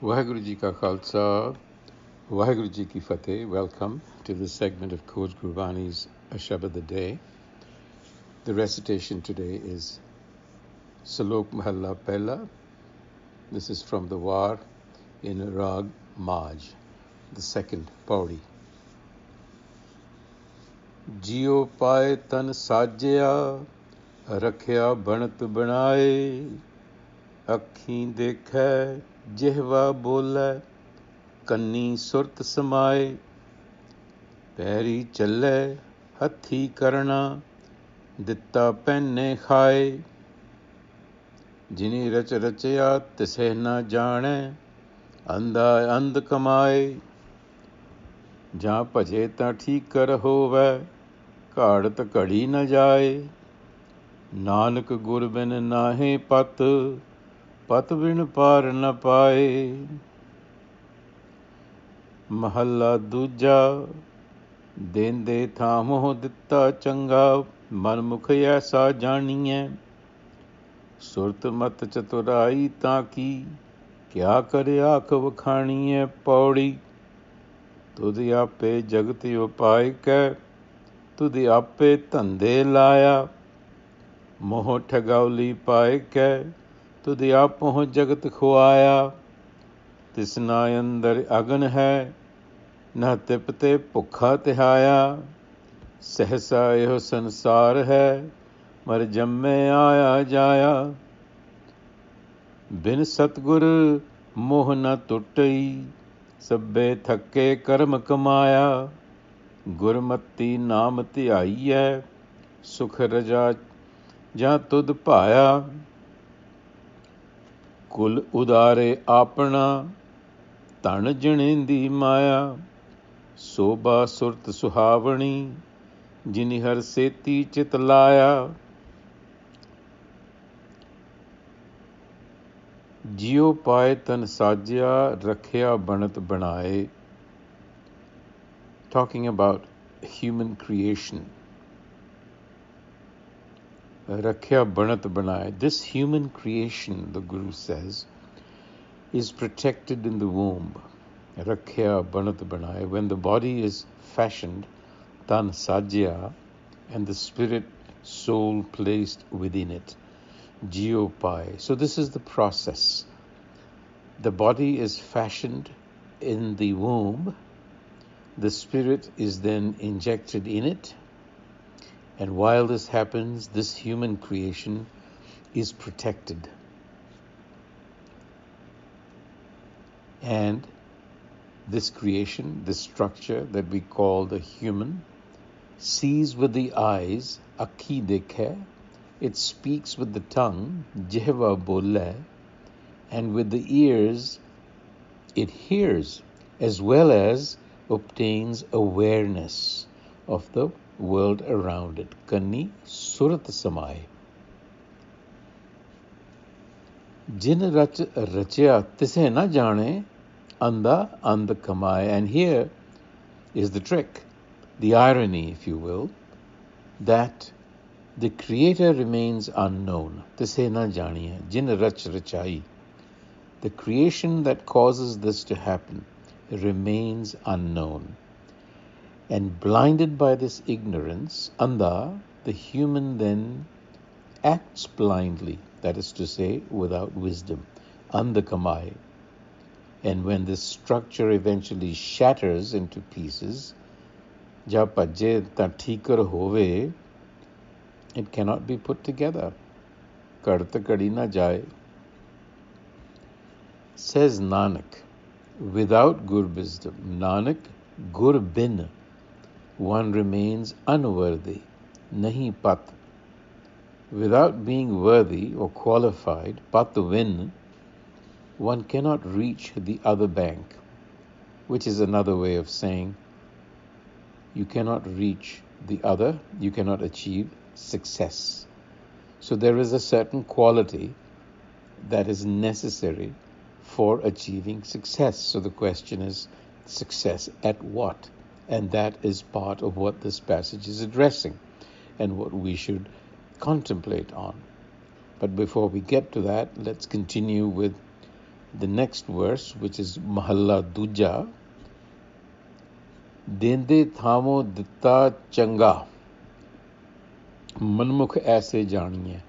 Waheguru Ji Ka Khalsa, Waheguru Ji Ki Fateh. Welcome to this segment of Coach Gurbani's a-sabad-a-day. The recitation today is Salok Mahalla Pehla. This is from the War in Rag Maj, the second pauri. Jio Paey tan Sajiya, rakhya banat banaye, ਅੱਖੀਂ ਦੇਖੈ ਜਿਹਵਾ ਬੋਲੇ ਕੰਨੀ ਸੁਰਤ ਸਮਾਏ ਪੈਰੀ ਚੱਲੇ ਹੱਥੀ ਕਰਨਾ ਦਿੱਤਾ ਪੈਨੇ ਖਾਏ ਜਿਨੀ ਰਚ ਰਚਿਆ ਤਿਸੇ ਨਾ ਜਾਣੈ ਅੰਧਾ ਅੰਧ ਕਮਾਏ ਜਾਂ ਭਜੇ ਤਾਂ ਠੀਕ ਕਰ ਹੋਵੈ ਘਾੜਤ ਘੜੀ ਨ ਜਾਏ ਨਾਨਕ ਗੁਰ ਬਿਨ ਨਾਹੇ ਪਤ ਪਤ ਬਿਨ ਪਾਰ ਨ ਪਾਏ ਮਹੱਲਾ ਦੂਜਾ ਦੇਂਦੇ ਥਾਂ ਮੋਹ ਦਿੱਤਾ ਚੰਗਾ ਮਨ ਮੁਖ ਐਸਾ ਜਾਣੀਐ ਸੁਰਤ ਮਤ ਚਤੁਰਾਈ ਤਾਂ ਕੀ ਕਿਆ ਕਰੇ ਆਖ ਵਖਾਣੀਐ ਪੌੜੀ ਤੁਧ ਆਪੇ ਜਗਤ ਉਪਾਇ ਕੈ ਤੁਧ ਆਪੇ ਧੰਦੇ ਲਾਇਆ ਮੋਹ ਠਗੌਲੀ ਪਾਇ ਕੈ ਤੁਧ ਆਪੋ ਜਗਤ ਖੁਆਇਆ ਤਿਸਨਾ ਅੰਦਰ ਅਗਨ ਹੈ ਨਾ ਤਿਪਤੇ ਭੁੱਖਾ ਤਿਹਾਇਆ ਸਹਸਾ ਇਹੋ ਸੰਸਾਰ ਹੈ ਮਰ ਜੰਮੇ ਆਇਆ ਜਾਇਆ ਬਿਨ ਸਤਗੁਰ ਮੋਹ ਨ ਟੁੱਟਈ ਸਭੇ ਥੱਕੇ ਕਰਮ ਕਮਾਇਆ ਗੁਰਮਤੀ ਨਾਮ ਧਿਆਈਐ ਸੁਖ ਰਜਾ ਜਾਂ ਤੁਧ ਭਾਇਆ ਕੁਲ ਉਦਾਰੇ ਆਪਣਾ ਧਨ ਜਣੇਂਦੀ ਮਾਇਆ ਸੋਭਾ ਸੁਰਤ ਸੁਹਾਵਣੀ ਜਿਨੀ ਹਰ ਸੇਤੀ ਚਿਤ ਲਾਇਆ ਜਿਉ ਪਾਏ ਤਨ ਸਾਜਿਆ ਰੱਖਿਆ ਬਣਤ ਬਣਾਏ. Talking about human creation. Rakhya Banat Banaye. This human creation, the Guru says, is protected in the womb. Rakhya Banat Banaye. When the body is fashioned, Tan Sajiya, and the spirit soul placed within it. Jio Paey. So this is the process. The body is fashioned in the womb. The spirit is then injected in it. And while this happens, this human creation is protected. And this creation, this structure that we call the human, sees with the eyes, akhi dekhe, it speaks with the tongue, jehva bole, and with the ears, it hears, as well as obtains awareness of the world around it. Kanni surat samay. Jin rach rachya tise na jane, anda and kamay. And here is the trick, the irony, if you will, that the creator remains unknown. Tise na janiye, jin rach rachai. The creation that causes this to happen remains unknown. And blinded by this ignorance, Anda, the human then acts blindly, that is to say, without wisdom. Anda kamai. And when this structure eventually shatters into pieces, ja pajje ta thikar hove, it cannot be put together. Karta kadi na jaye. Says Nanak, without Gur wisdom, Nanak, Gur bin, one remains unworthy, nahi pat. Without being worthy or qualified, pat win, one cannot reach the other bank, which is another way of saying you cannot reach the other, you cannot achieve success. So there is a certain quality that is necessary for achieving success. So the question is, success at what? And that is part of what this passage is addressing and what we should contemplate on. But before we get to that, let's continue with the next verse, which is Mahalla Duja, Dende Thamo Ditta Changa, Manmukh Aise Janiye.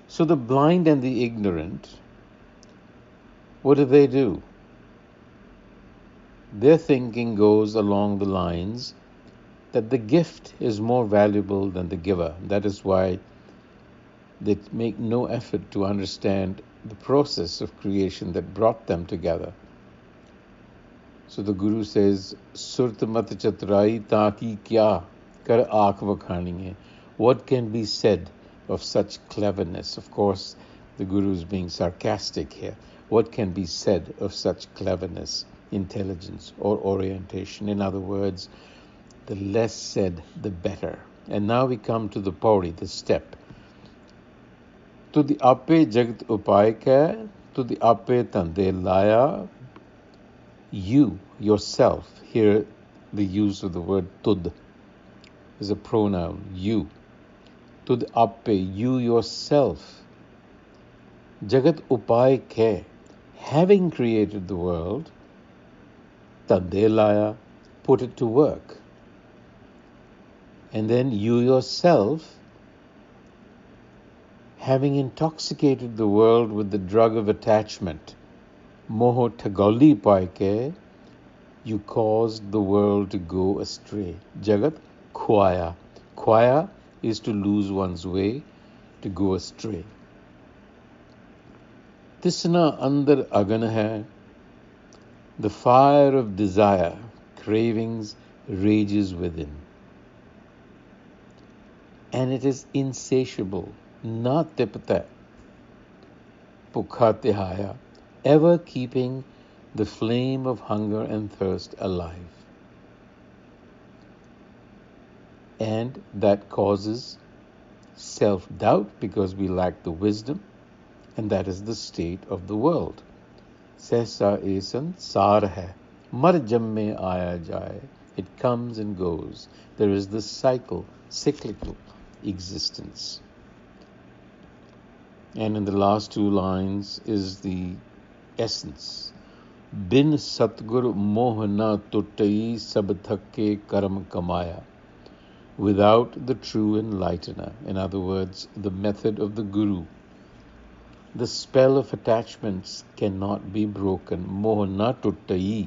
So the blind and the ignorant, what do? Their thinking goes along the lines that the gift is more valuable than the giver. That is why they make no effort to understand the process of creation that brought them together. So the Guru says, Surt mat chatrai taki kya kar aakh vakhani. What can be said of such cleverness? Of course, the Guru is being sarcastic here. What can be said of such cleverness, intelligence, or orientation? In other words, the less said, the better. And now we come to the pauri, the step. To the ape jagat upay ka, to the ape tande laya. You, yourself, here the use of the word tud is a pronoun, you. Tud ape, you yourself. Jagat upay ke, having created the world, tande laya, put it to work. And then you yourself, having intoxicated the world with the drug of attachment, moho tagoli paike, you caused the world to go astray. Jagat khwaya. Khwaya is to lose one's way, to go astray. Tisna andar agan hai. The fire of desire, cravings, rages within. And it is insatiable, na tipta, pukha tihaya, ever keeping the flame of hunger and thirst alive. And that causes self-doubt because we lack the wisdom, and that is the state of the world. Sehsa esan sar hai, mar jamme aaya jaye. It comes and goes. There is this cyclical existence. And in the last two lines is the essence. Bin Satgur Mohana Tuttai Sab Thakke Karam Kamaya. Without the true enlightener, in other words, the method of the Guru, the spell of attachments cannot be broken. Mohana Tuttai.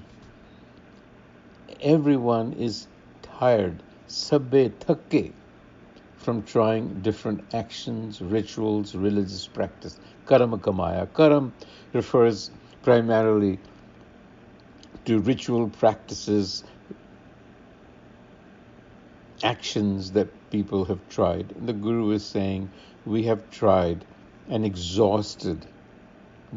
Everyone is tired, sabbe thakke, from trying different actions, rituals, religious practice. Karma kamaya. Karam refers primarily to ritual practices, actions that people have tried. The Guru is saying, we have tried and exhausted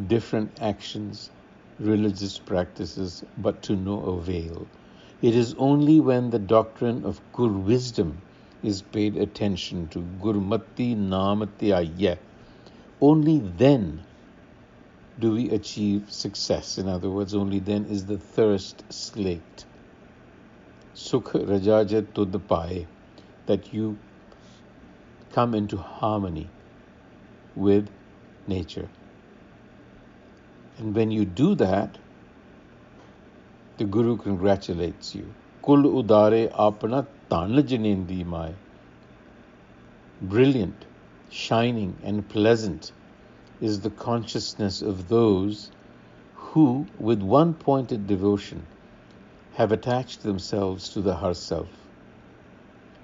different actions, religious practices, but to no avail. It is only when the doctrine of Gur wisdom is paid attention to, Gurmati Namati Ayya, only then do we achieve success. In other words, only then is the thirst slaked. Sukh Rajaja Tud Pae, that you come into harmony with nature. And when you do that, the Guru congratulates you. Kul udare apna tan jinendi mai. Brilliant, shining, and pleasant is the consciousness of those who, with one-pointed devotion, have attached themselves to the Har Self.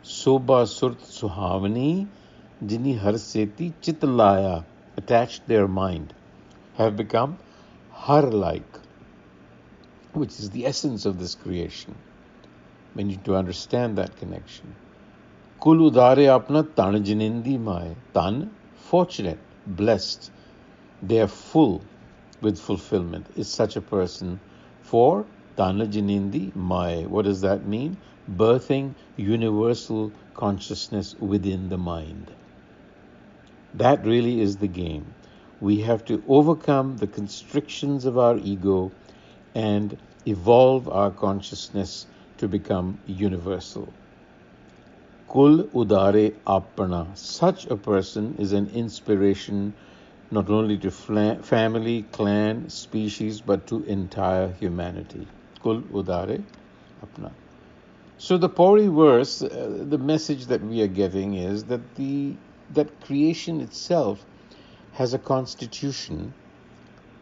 Soba surt suhavani jini har seti chitlaya, attached their mind, have become Har-like, which is the essence of this creation. We need to understand that connection. Kul udare apna tan jinindi mai. Tan, fortunate, blessed. They are full with fulfillment. Is such a person for Tana Jinindi Mai. What does that mean? Birthing universal consciousness within the mind. That really is the game. We have to overcome the constrictions of our ego and evolve our consciousness to become universal. Kul udare apana. Such a person is an inspiration not only to family, clan, species, but to entire humanity. Kul udare apna. So the Pauri verse, the message that we are getting is that that creation itself has a constitution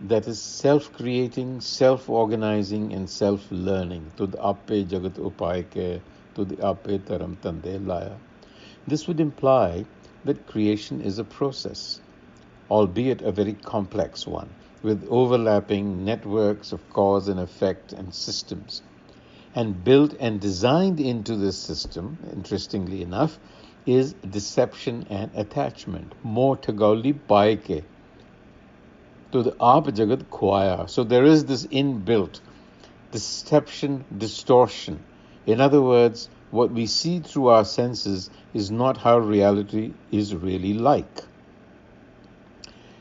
that is self-creating, self-organizing, and self-learning. Tud ape jagat upay ke, tud ape taram tande laya. This would imply that creation is a process, albeit a very complex one, with overlapping networks of cause and effect and systems. And built and designed into this system, interestingly enough, is deception and attachment. More Tagali Paike to the Aap Jagat Khwaya. So there is this inbuilt deception, distortion. In other words, what we see through our senses is not how reality is really like.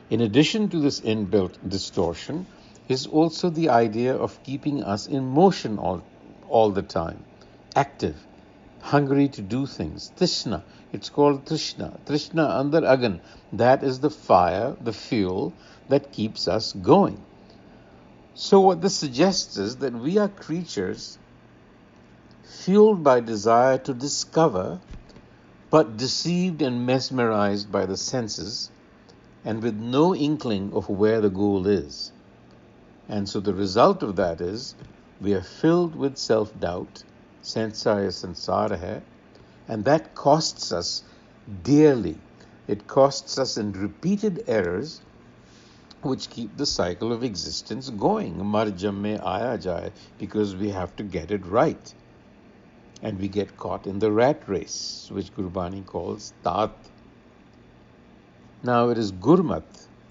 In addition to this inbuilt distortion is also the idea of keeping us in motion all the time, active, hungry to do things. Trishna, it's called Trishna. Trishna andar agan, that is the fire, the fuel that keeps us going. So what this suggests is that we are creatures fueled by desire to discover, but deceived and mesmerized by the senses, and with no inkling of where the goal is. And so the result of that is we are filled with self-doubt, sansaya sansara hai, and that costs us dearly. It costs us in repeated errors which keep the cycle of existence going. Mar jamme aaya jaye, because we have to get it right. And we get caught in the rat race, which Gurbani calls Tat. Now it is Gurmat,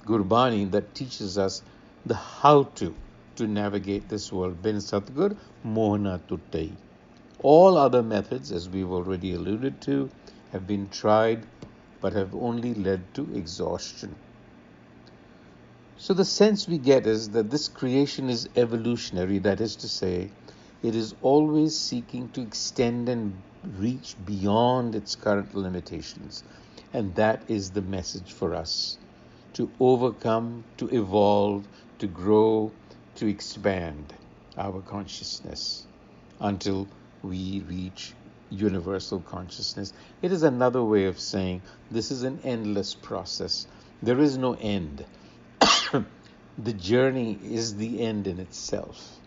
Gurbani, that teaches us the how to navigate this world. Ben Satgur, Mohana Tuttai. All other methods, as we've already alluded to, have been tried, but have only led to exhaustion. So the sense we get is that this creation is evolutionary, that is to say, it is always seeking to extend and reach beyond its current limitations. And that is the message for us, to overcome, to evolve, to grow, to expand our consciousness until we reach universal consciousness. It is another way of saying this is an endless process. There is no end. The journey is the end in itself.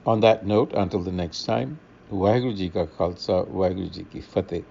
On that note, until the next time, Waheguru Ji Ka Khalsa, Waheguru Ji Ki Fateh.